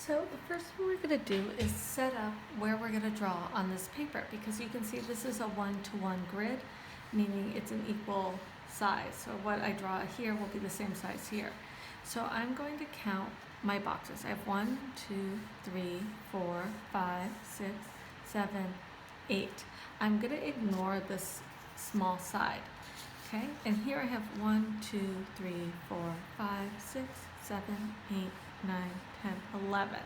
So the first thing we're going to do is set up where we're going to draw on this paper, because you can see this is a 1-to-1 grid, meaning it's an equal size. So what I draw here will be the same size here. So I'm going to count my boxes. I have 1, 2, 3, 4, 5, 6, 7, 8. I'm going to ignore this small side. Okay, and here I have 1, 2, 3, 4, 5, 6, 7, 8, 9, 10, 11.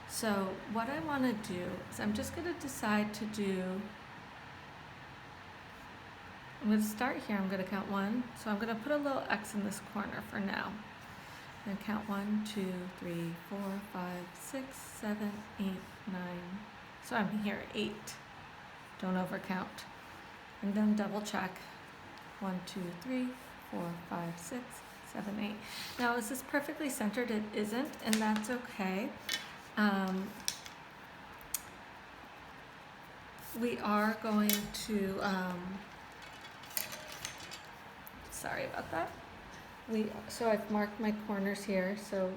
So what I want to do is I'm just going to decide to do, I'm going to start here, I'm going to count 1, so I'm going to put a little X in this corner for now. And count 1, 2, 3, 4, 5, 6, 7, 8, 9. So I'm here 8. Don't overcount. And then double check. 1, 2, 3, 4, 5, 6, 7, 8. Now, is this perfectly centered? It isn't, and that's okay. We are going to, sorry about that. So I've marked my corners here, so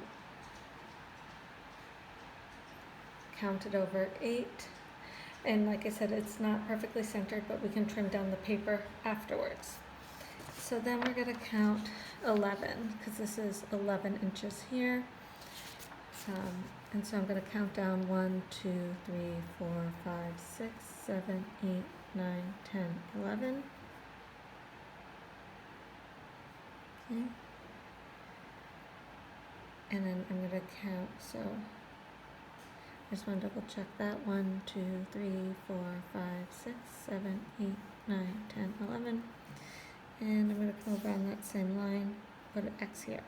counted over 8. And like I said, it's not perfectly centered, but we can trim down the paper afterwards. So then we're going to count 11, because this is 11 inches here. And so I'm going to count down 1, 2, 3, 4, 5, 6, 7, 8, 9, 10, 11. Okay. And then I'm going to count, so I just want to double check that. 1, 2, 3, 4, 5, 6, 7, 8, 9, 10, 11. And I'm going to come over on that same line, put an X here.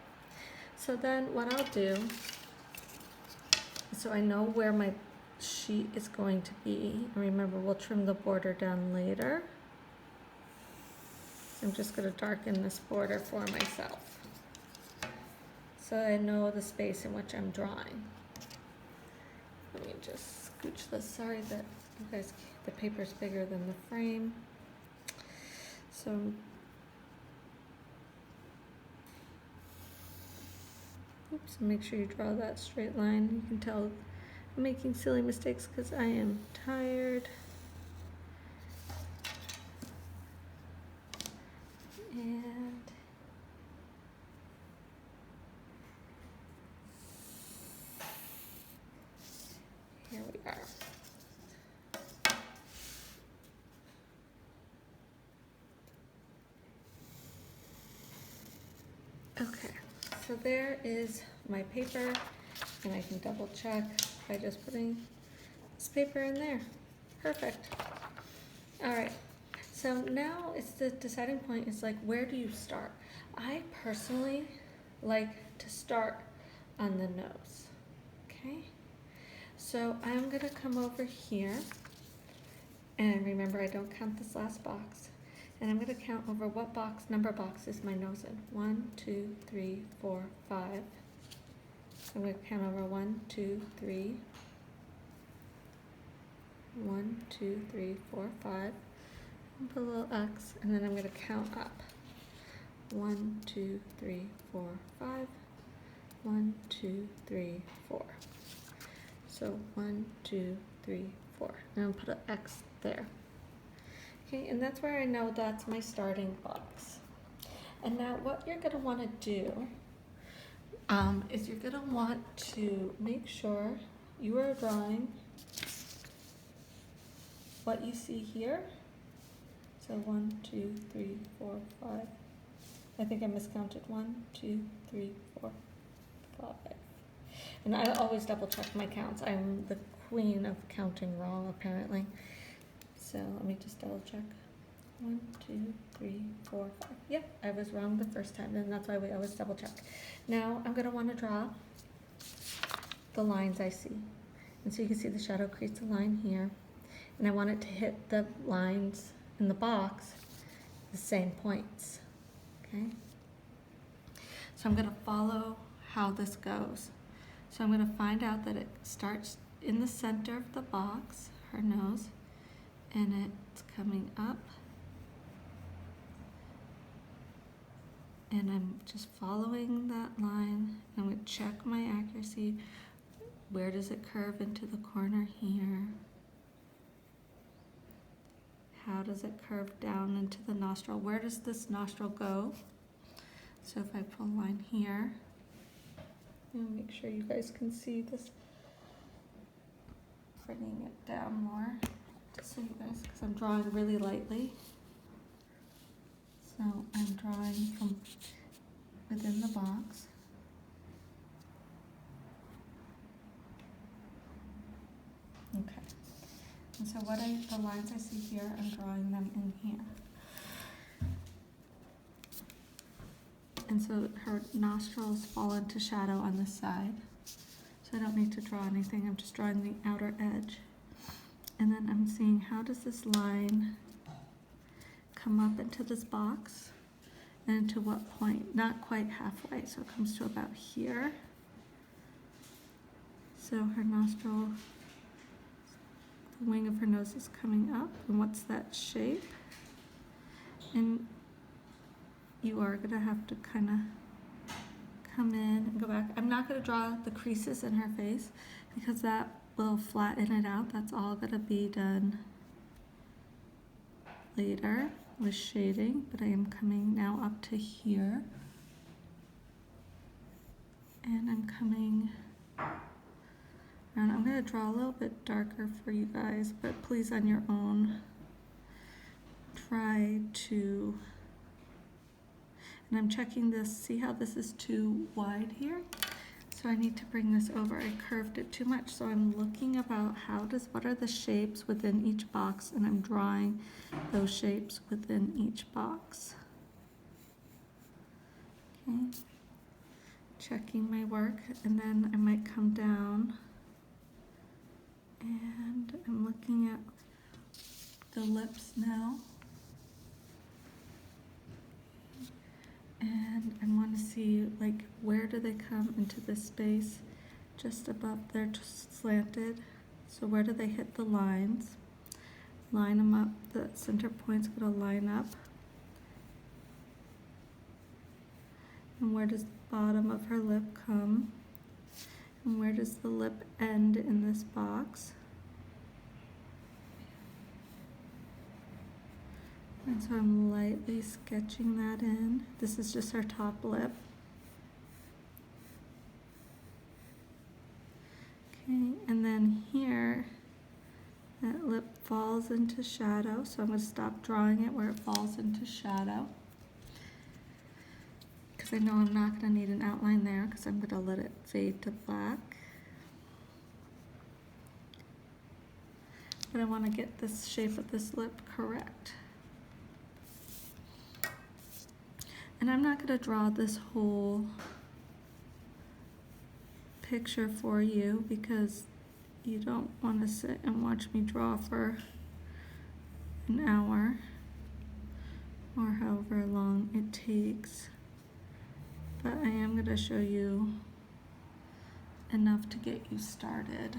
So then what I'll do, so I know where my sheet is going to be. Remember, we'll trim the border down later. So I'm just going to darken this border for myself, so I know the space in which I'm drawing. Let me just scooch this. Sorry that you guys, the paper's bigger than the frame. So oops, make sure you draw that straight line. You can tell I'm making silly mistakes because I am tired. And here we are. Okay, so there is my paper, and I can double check by just putting this paper in there. Perfect. All right, so now it's the deciding point is like, where do you start? I personally like to start on the nose, okay? So I'm gonna come over here, and remember, I don't count this last box. And I'm going to count over what box, number box is my nose in. 1, 2, 3, 4, 5. I'm going to count over 1, 2, 3. 1, 2, 3, 4, 5. And put a little X, and then I'm going to count up. 1, 2, 3, 4, 5. 1, 2, 3, 4. So 1, 2, 3, 4. And I'm going to put an X there. Okay, and that's where I know that's my starting box. And now what you're going to want to do is you're going to want to make sure you are drawing what you see here. So 1, 2, 3, 4, 5. I think I miscounted. 1, 2, 3, 4, 5. And I always double check my counts. I'm the queen of counting wrong, apparently. So let me just double check. 1, 2, 3, 4, 5. Yep, I was wrong the first time, and that's why we always double check. Now I'm going to want to draw the lines I see. And so you can see the shadow creates a line here. And I want it to hit the lines in the box the same points. Okay? So I'm going to follow how this goes. So I'm going to find out that it starts in the center of the box, her nose, and it's coming up, and I'm just following that line. I'm going to check my accuracy Where does it curve into the corner here? How does it curve down into the nostril? Where does this nostril go? So if I pull a line here, I'll make sure you guys can see this. Bringing it down more, just so you guys, because I'm drawing really lightly. So I'm drawing from within the box. Okay. And so the lines I see here, I'm drawing them in here. And so her nostrils fall into shadow on this side. So I don't need to draw anything, I'm just drawing the outer edge. And then I'm seeing, how does this line come up into this box? And to what point? Not quite halfway, so it comes to about here. So her nostril, the wing of her nose is coming up, and what's that shape? And you are gonna have to kind of come in and go back. I'm not gonna draw the creases in her face because that will flatten it out. That's all gonna be done later with shading, but I am coming now up to here. And I'm coming around. I'm gonna draw a little bit darker for you guys, but please on your own, try to, and I'm checking this, see how this is too wide here? So I need to bring this over. I curved it too much, so I'm looking about what are the shapes within each box, and I'm drawing those shapes within each box. Okay, checking my work, and then I might come down, and I'm looking at the lips now. And I want to see, like, where do they come into this space just above, they're just slanted, so where do they hit the lines? Line them up, the center point's going to line up. And where does the bottom of her lip come? And where does the lip end in this box? And so I'm lightly sketching that in. This is just her top lip. Okay, and then here, that lip falls into shadow, so I'm going to stop drawing it where it falls into shadow. Because I know I'm not going to need an outline there because I'm going to let it fade to black. But I want to get this shape of this lip correct. And I'm not going to draw this whole picture for you because you don't want to sit and watch me draw for an hour or however long it takes. But I am going to show you enough to get you started.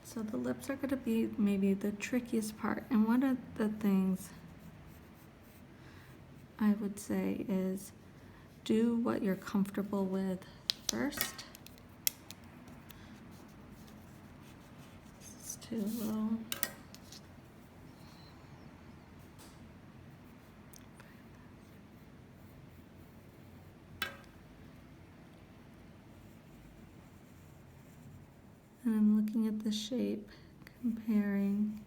So the lips are going to be maybe the trickiest part. And one of the things I would say is do what you're comfortable with first. This is too low. And I'm looking at the shape, comparing.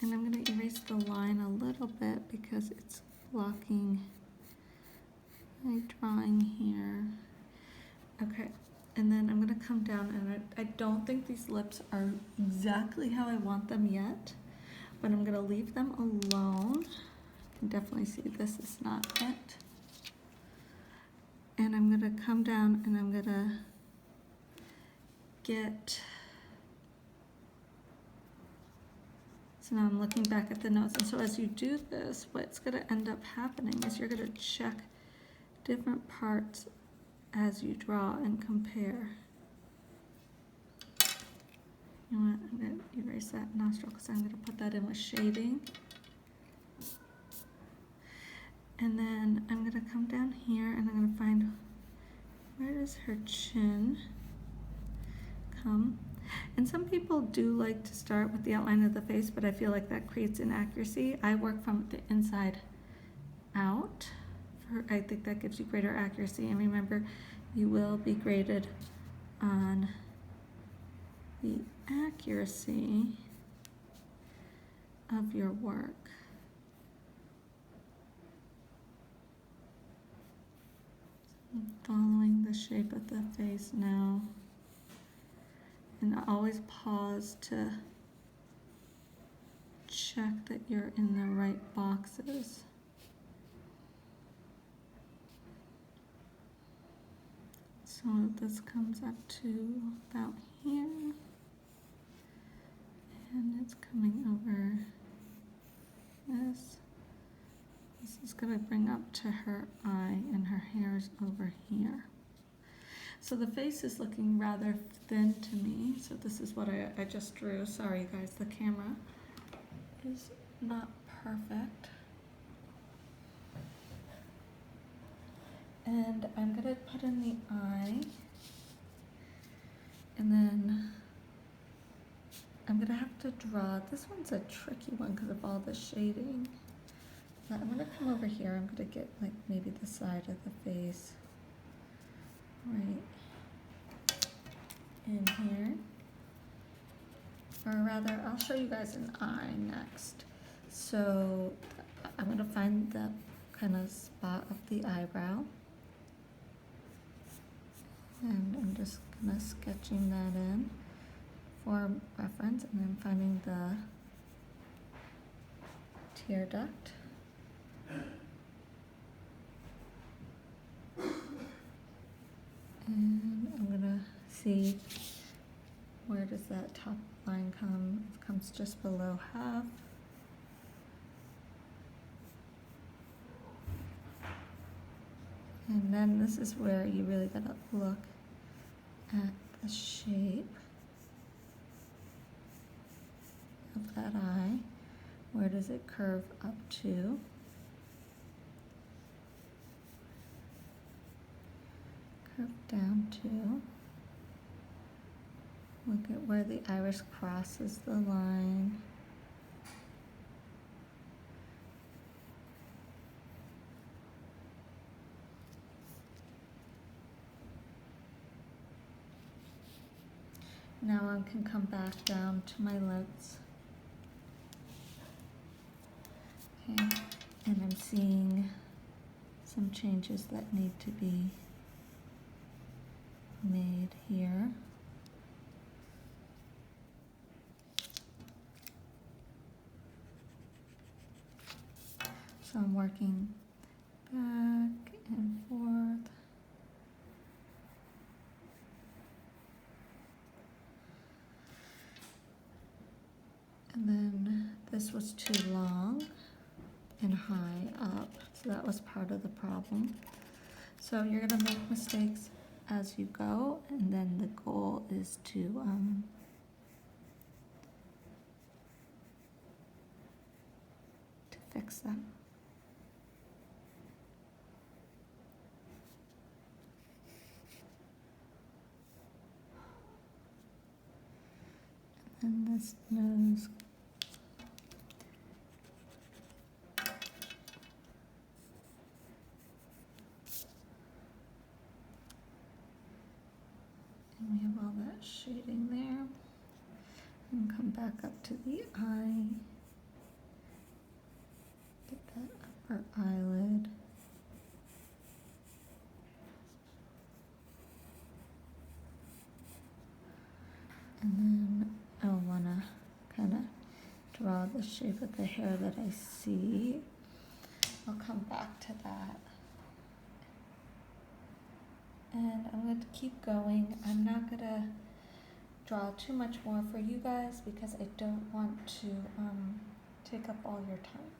And I'm going to erase the line a little bit because it's blocking my drawing here. Okay, and then I'm going to come down, and I don't think these lips are exactly how I want them yet. But I'm going to leave them alone. You can definitely see this is not it. And I'm going to come down and I'm going to get, so now I'm looking back at the notes. And so as you do this, what's going to end up happening is you're going to check different parts as you draw and compare. You know what, I'm going to erase that nostril because I'm going to put that in with shading. And then I'm going to come down here and I'm going to find, where does her chin come? And some people do like to start with the outline of the face, but I feel like that creates inaccuracy. I work from the inside out. I think that gives you greater accuracy. And remember, you will be graded on the accuracy of your work. I'm following the shape of the face now. And always pause to check that you're in the right boxes. So this comes up to about here. And it's coming over this. This is going to bring up to her eye, and her hair's over here. So the face is looking rather thin to me. So this is what I just drew. Sorry guys, the camera is not perfect. And I'm going to put in the eye. And then I'm going to have to draw. This one's a tricky one because of all the shading. But I'm going to come over here. I'm going to get like maybe the side of the face right in here. Or rather, I'll show you guys an eye next. So I'm going to find the kind of spot of the eyebrow. And I'm just kind of sketching that in for reference, and then finding the tear duct. And I'm gonna see, where does that top line come? It comes just below half. And then this is where you really gotta look at the shape of that eye. Where does it curve up to? Curve down to. Look at where the iris crosses the line. Now I can come back down to my lips. Okay, and I'm seeing some changes that need to be made here. So I'm working back and forth. And then this was too long and high up, so that was part of the problem. So you're gonna make mistakes as you go, and then the goal is to fix them. And this nose. And we have all that shading there. And come back up to the eye. Get that upper eyelid. And then I'll want to kind of draw the shape of the hair that I see. I'll come back to that. And I'm going to keep going. I'm not going to draw too much more for you guys because I don't want to take up all your time.